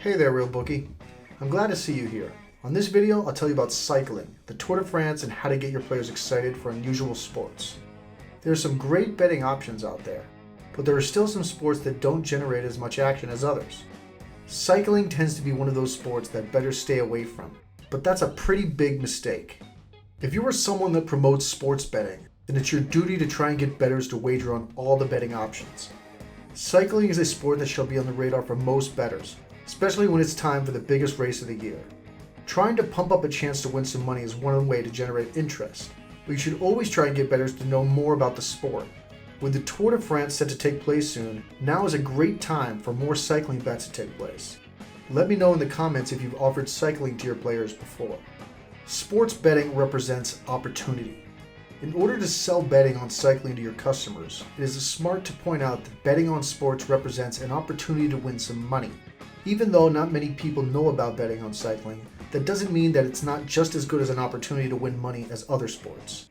Hey there, real Bookie. I'm glad to see you here. On this video, I'll tell you about cycling, the Tour de France, and how to get your players excited for unusual sports. There are some great betting options out there, but there are still some sports that don't generate as much action as others. Cycling tends to be one of those sports that bettors stay away from, but that's a pretty big mistake. If you are someone that promotes sports betting, then it's your duty to try and get bettors to wager on all the betting options. Cycling is a sport that shall be on the radar for most bettors, especially when it's time for the biggest race of the year. Trying to pump up a chance to win some money is one way to generate interest, but you should always try and get bettors to know more about the sport. With the Tour de France set to take place soon, now is a great time for more cycling bets to take place. Let me know in the comments if you've offered cycling to your players before. Sports betting represents opportunity. In order to sell betting on cycling to your customers, it is smart to point out that betting on sports represents an opportunity to win some money. Even though not many people know about betting on cycling, that doesn't mean that it's not just as good as an opportunity to win money as other sports.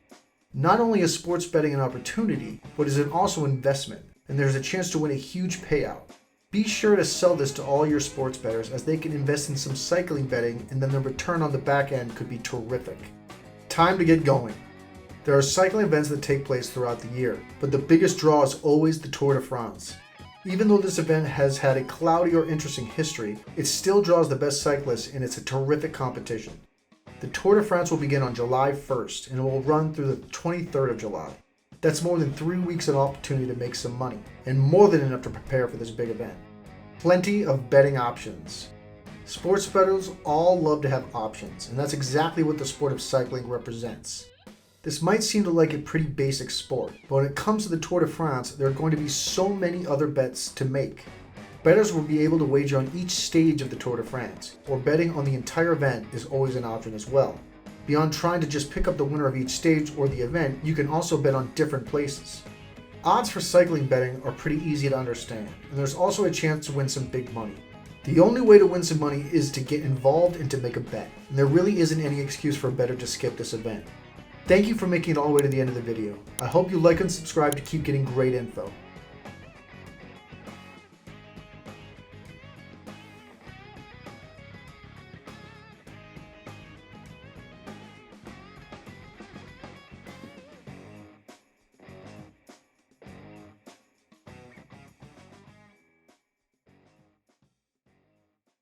Not only is sports betting an opportunity, but is also an investment, and there's a chance to win a huge payout. Be sure to sell this to all your sports bettors, as they can invest in some cycling betting and then the return on the back end could be terrific. Time to get going. There are cycling events that take place throughout the year, but the biggest draw is always the Tour de France. Even though this event has had a cloudy or interesting history, it still draws the best cyclists and it's a terrific competition. The Tour de France will begin on July 1st and it will run through the 23rd of July. That's more than 3 weeks of opportunity to make some money, and more than enough to prepare for this big event. Plenty of betting options. Sports bettors all love to have options, and that's exactly what the sport of cycling represents. This might seem like a pretty basic sport, but when it comes to the Tour de France, there are going to be so many other bets to make. Bettors will be able to wager on each stage of the Tour de France, or betting on the entire event is always an option as well. Beyond trying to just pick up the winner of each stage or the event, you can also bet on different places. Odds for cycling betting are pretty easy to understand, and there's also a chance to win some big money. The only way to win some money is to get involved and to make a bet, and there really isn't any excuse for a bettor to skip this event. Thank you for making it all the way to the end of the video. I hope you like and subscribe to keep getting great info.